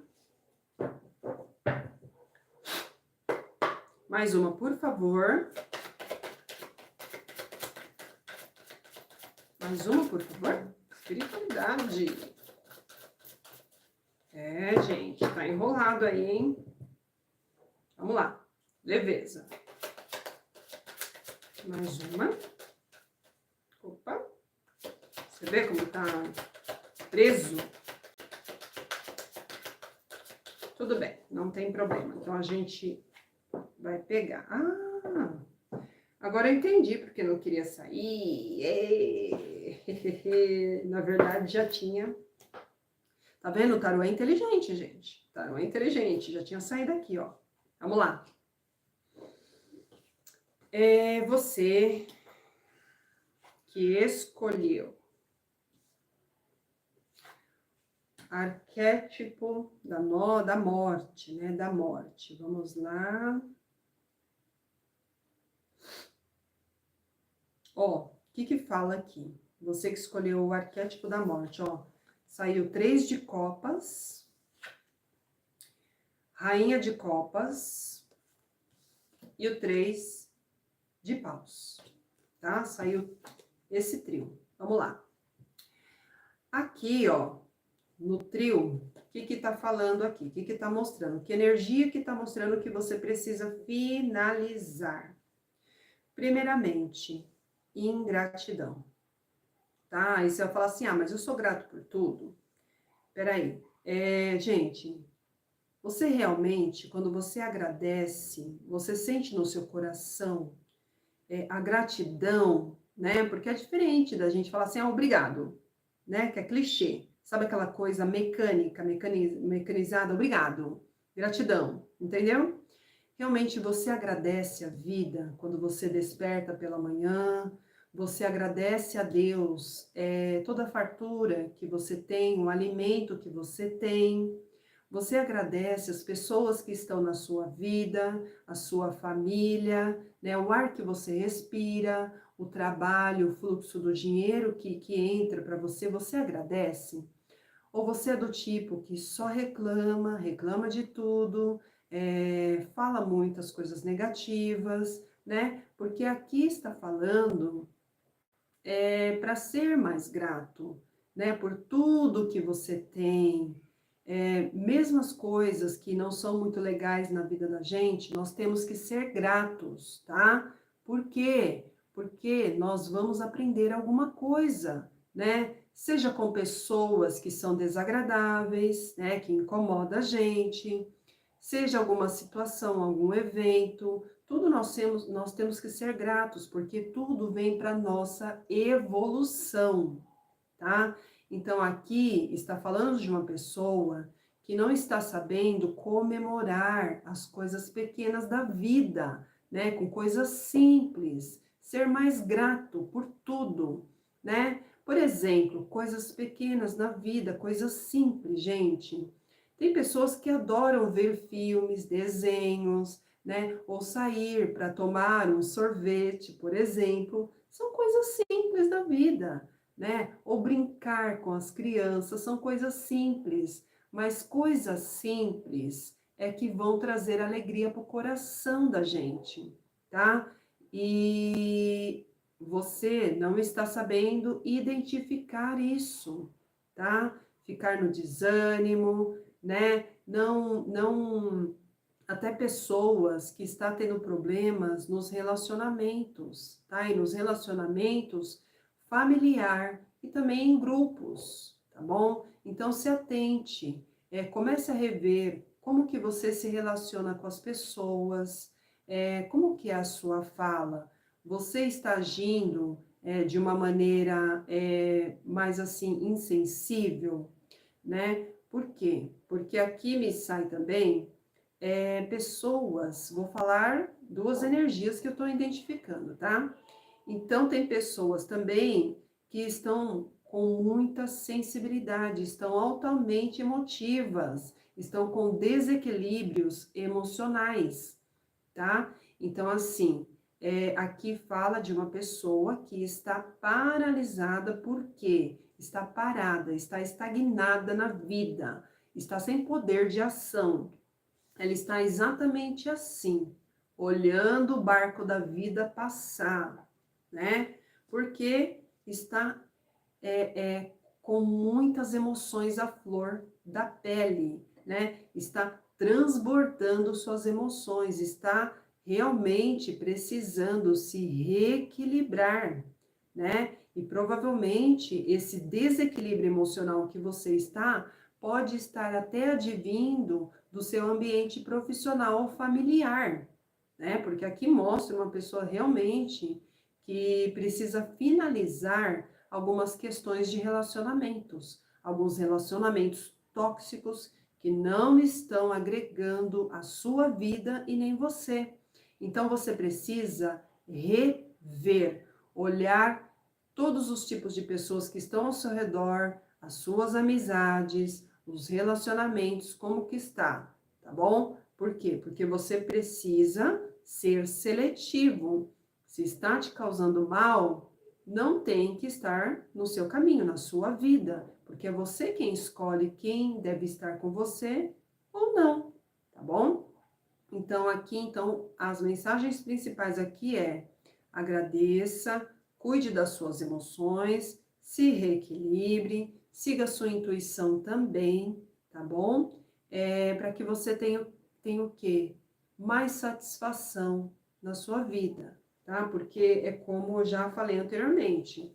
Mais uma, por favor. Mais uma, por favor. Espiritualidade. Gente, tá enrolado aí, hein? Vamos lá. Leveza. Mais uma. Opa. Você vê como tá preso? Tudo bem, não tem problema. Então, a gente vai pegar. Agora eu entendi porque não queria sair. Na verdade, já tinha. Tá vendo? O tarô é inteligente, gente. O tarô é inteligente. Já tinha saído aqui, ó. Vamos lá. Você que escolheu arquétipo da morte, né? Da morte. Vamos lá. Ó, o que fala aqui? Você que escolheu o arquétipo da morte, ó. Saiu 3 de copas, rainha de copas e o 3 de paus, tá? Saiu esse trio. Vamos lá. Aqui, ó, no trio, o que que tá falando aqui? O que que tá mostrando? Que energia que tá mostrando que você precisa finalizar? Primeiramente, ingratidão, tá? Aí você vai falar assim, ah, mas eu sou grato por tudo. Peraí, gente, você realmente, quando você agradece, você sente no seu coração a gratidão, né? Porque é diferente da gente falar assim, ah, obrigado, né? Que é clichê. Sabe aquela coisa mecânica, mecanizada? Obrigado, gratidão, entendeu? Realmente você agradece a vida quando você desperta pela manhã, você agradece a Deus toda a fartura que você tem, o alimento que você tem. Você agradece as pessoas que estão na sua vida, a sua família, né, o ar que você respira, o trabalho, o fluxo do dinheiro que entra para você, você agradece? Ou você é do tipo que só reclama, reclama de tudo, fala muitas coisas negativas, né? Porque aqui está falando para ser mais grato, né? Por tudo que você tem, mesmo as coisas que não são muito legais na vida da gente, nós temos que ser gratos, tá? Por quê? Porque nós vamos aprender alguma coisa, né? Seja com pessoas que são desagradáveis, né? Que incomodam a gente, seja alguma situação, algum evento, tudo nós temos que ser gratos, porque tudo vem para nossa evolução, tá? Então aqui está falando de uma pessoa que não está sabendo comemorar as coisas pequenas da vida, né? Com coisas simples, ser mais grato por tudo, né? Por exemplo, coisas pequenas na vida, coisas simples, gente. Tem pessoas que adoram ver filmes, desenhos, né? Ou sair para tomar um sorvete, por exemplo. São coisas simples da vida, né? Ou brincar com as crianças, são coisas simples, mas coisas simples é que vão trazer alegria para o coração da gente, tá? E você não está sabendo identificar isso, tá? Ficar no desânimo, né? Não, até pessoas que estão tendo problemas nos relacionamentos, tá? E nos relacionamentos familiar e também em grupos, tá bom? Então se atente, comece a rever como que você se relaciona com as pessoas, como que é a sua fala, você está agindo de uma maneira mais assim insensível, né? Por quê? Porque aqui me sai também pessoas, vou falar duas energias que eu estou identificando, tá? Então, tem pessoas também que estão com muita sensibilidade, estão altamente emotivas, estão com desequilíbrios emocionais, tá? Então, assim, aqui fala de uma pessoa que está paralisada, porque está parada, está estagnada na vida, está sem poder de ação. Ela está exatamente assim, olhando o barco da vida passar, né? Porque está com muitas emoções à flor da pele, né? Está transbordando suas emoções, está realmente precisando se reequilibrar, né? E provavelmente esse desequilíbrio emocional que você está pode estar até advindo do seu ambiente profissional ou familiar, né? Porque aqui mostra uma pessoa realmente que precisa finalizar algumas questões de relacionamentos, alguns relacionamentos tóxicos que não estão agregando a sua vida e nem você. Então você precisa rever, olhar todos os tipos de pessoas que estão ao seu redor, as suas amizades, os relacionamentos, como que está, tá bom? Por quê? Porque você precisa ser seletivo. Se está te causando mal, não tem que estar no seu caminho, na sua vida, porque é você quem escolhe quem deve estar com você ou não, tá bom? Então, aqui, então, as mensagens principais aqui agradeça, cuide das suas emoções, se reequilibre, Siga a sua intuição também, tá bom? Para que você tenha o quê? Mais satisfação na sua vida, tá? Porque é como eu já falei anteriormente,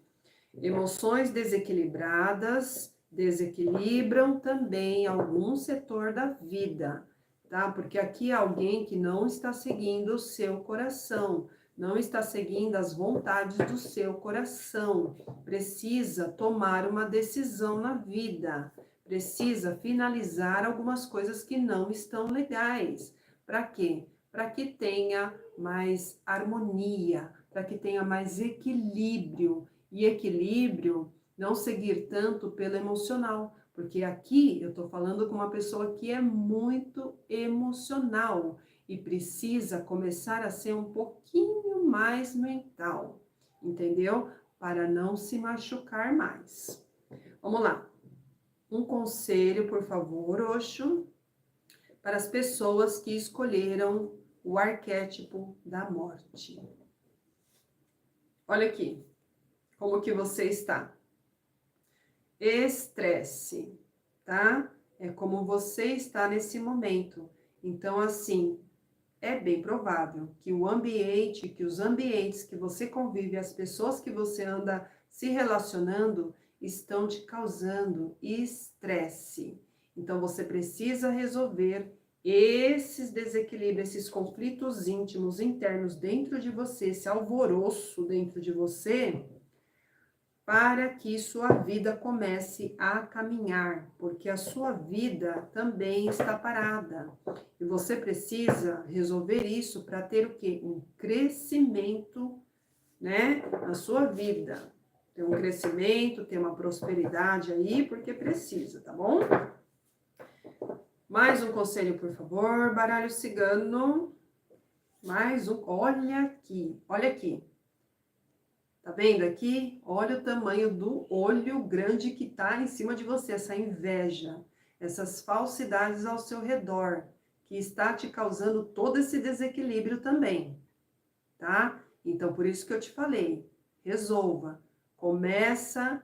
emoções desequilibradas desequilibram também algum setor da vida, tá? Porque aqui é alguém que não está seguindo o seu coração, não está seguindo as vontades do seu coração, precisa tomar uma decisão na vida, precisa finalizar algumas coisas que não estão legais. Para quê? Para que tenha mais harmonia, para que tenha mais equilíbrio. E equilíbrio, não seguir tanto pelo emocional, porque aqui eu estou falando com uma pessoa que é muito emocional e precisa começar a ser um pouquinho mais mental, entendeu? Para não se machucar mais. Vamos lá. Um conselho, por favor, Osho, para as pessoas que escolheram o arquétipo da morte. Olha aqui, como que você está? Estresse, tá? É como você está nesse momento. Então, assim, é bem provável que o ambiente, que os ambientes que você convive, as pessoas que você anda se relacionando, estão te causando estresse. Então, você precisa resolver esses desequilíbrios, esses conflitos íntimos, internos dentro de você, esse alvoroço dentro de você, para que sua vida comece a caminhar, porque a sua vida também está parada. E você precisa resolver isso para ter o quê? Um crescimento, né, na sua vida. Ter um crescimento, ter uma prosperidade aí, porque precisa, tá bom? Mais um conselho, por favor, baralho cigano. Mais um, olha aqui, olha aqui. Tá vendo aqui? Olha o tamanho do olho grande que tá em cima de você, essa inveja, essas falsidades ao seu redor, que está te causando todo esse desequilíbrio também, tá? Então, por isso que eu te falei, resolva. Começa,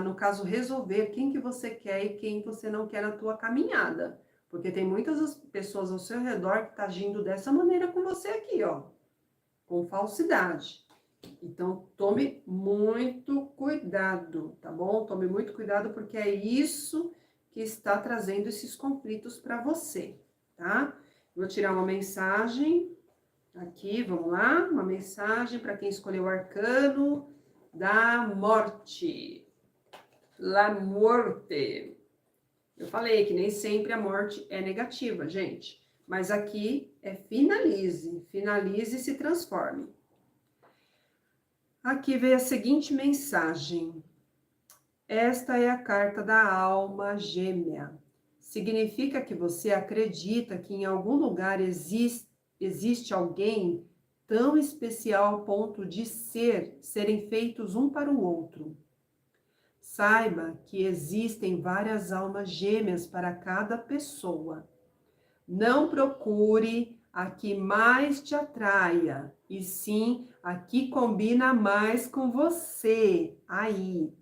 no caso, resolver quem que você quer e quem você não quer na tua caminhada. Porque tem muitas pessoas ao seu redor que tá agindo dessa maneira com você aqui, ó. Com falsidade. Então, tome muito cuidado, tá bom? Tome muito cuidado, porque é isso que está trazendo esses conflitos para você, tá? Vou tirar uma mensagem aqui, vamos lá? Uma mensagem para quem escolheu o arcano da morte. La Muerte. Eu falei que nem sempre a morte é negativa, gente. Mas aqui é finalize. Finalize e se transforme. Aqui veio a seguinte mensagem. Esta é a carta da alma gêmea. Significa que você acredita que em algum lugar existe alguém tão especial ao ponto de serem feitos um para o outro. Saiba que existem várias almas gêmeas para cada pessoa. Não procure a que mais te atraia, e sim a que combina mais com você. Aí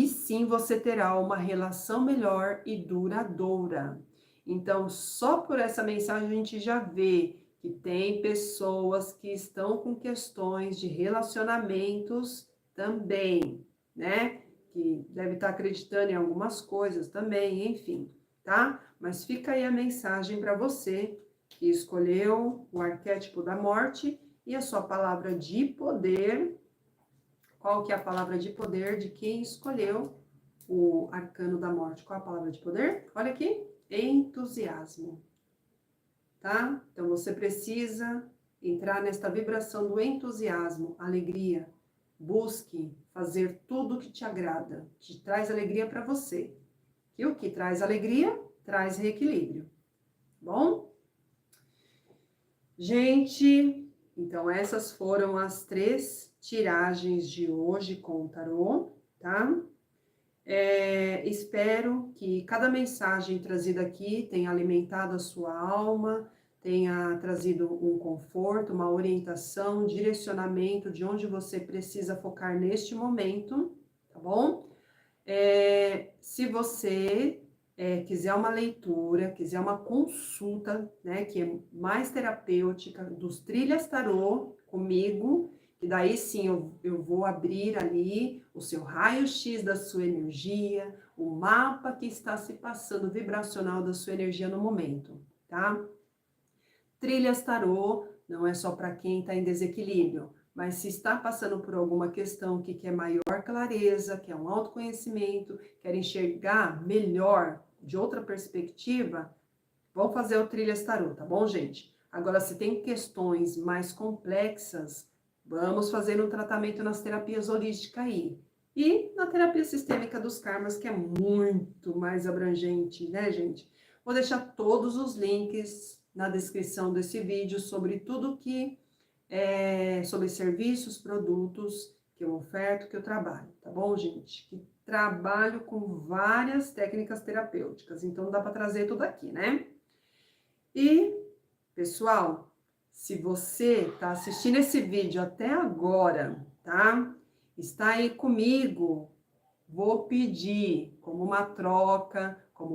sim você terá uma relação melhor e duradoura. Então, só por essa mensagem a gente já vê que tem pessoas que estão com questões de relacionamentos também, né? Que deve estar acreditando em algumas coisas também, enfim, tá? Mas fica aí a mensagem para você que escolheu o arquétipo da morte e a sua palavra de poder. Qual que é a palavra de poder de quem escolheu o arcano da morte? Qual a palavra de poder? Olha aqui, entusiasmo, tá? Então você precisa entrar nesta vibração do entusiasmo, alegria. Busque fazer tudo que te agrada, que traz alegria para você. E o que traz alegria, traz reequilíbrio. Bom? Gente, então essas foram as 3 tiragens de hoje com o tarô, tá? Espero que cada mensagem trazida aqui tenha alimentado a sua alma, tenha trazido um conforto, uma orientação, um direcionamento de onde você precisa focar neste momento, tá bom? Se você quiser uma leitura, quiser uma consulta, né, que é mais terapêutica, dos trilhas tarô comigo, que daí sim eu vou abrir ali o seu raio-x da sua energia, o mapa que está se passando vibracional da sua energia no momento, tá? Trilhas tarô não é só para quem está em desequilíbrio, mas se está passando por alguma questão que quer maior clareza, quer um autoconhecimento, quer enxergar melhor de outra perspectiva, vamos fazer o Trilhas Tarô, tá bom, gente? Agora, se tem questões mais complexas, vamos fazer um tratamento nas terapias holísticas aí. E na terapia sistêmica dos karmas, que é muito mais abrangente, né, gente? Vou deixar todos os links na descrição desse vídeo sobre tudo que sobre serviços, produtos que eu oferto, que eu trabalho, tá bom, gente? Que trabalho com várias técnicas terapêuticas, então dá para trazer tudo aqui, né? E, pessoal, se você está assistindo esse vídeo até agora, tá? Está aí comigo, vou pedir como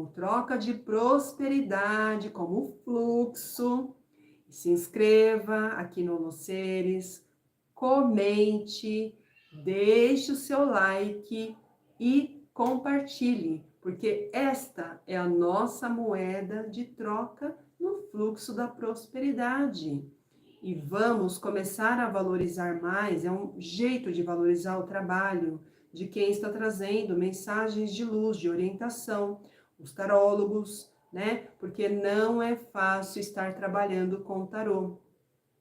troca de prosperidade, como fluxo. Se inscreva aqui no Seres, comente, deixe o seu like e compartilhe, porque esta é a nossa moeda de troca no fluxo da prosperidade. E vamos começar a valorizar mais, é um jeito de valorizar o trabalho de quem está trazendo mensagens de luz, de orientação, os tarólogos, né? Porque não é fácil estar trabalhando com o tarô.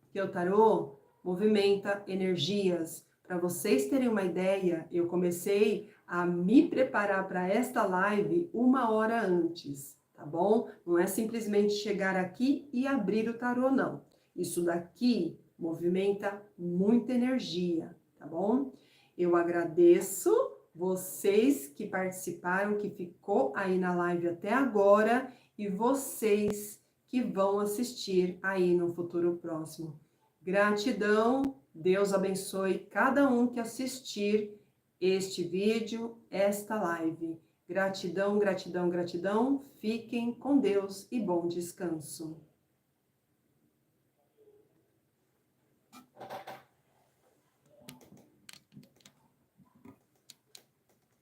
Porque o tarô movimenta energias. Para vocês terem uma ideia, eu comecei a me preparar para esta live 1 hora antes, tá bom? Não é simplesmente chegar aqui e abrir o tarô, não. Isso daqui movimenta muita energia, tá bom? Eu agradeço vocês que participaram, que ficou aí na live até agora, e vocês que vão assistir aí no futuro próximo. Gratidão, Deus abençoe cada um que assistir este vídeo, esta live. Gratidão, gratidão, gratidão. Fiquem com Deus e bom descanso.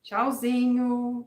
Tchauzinho.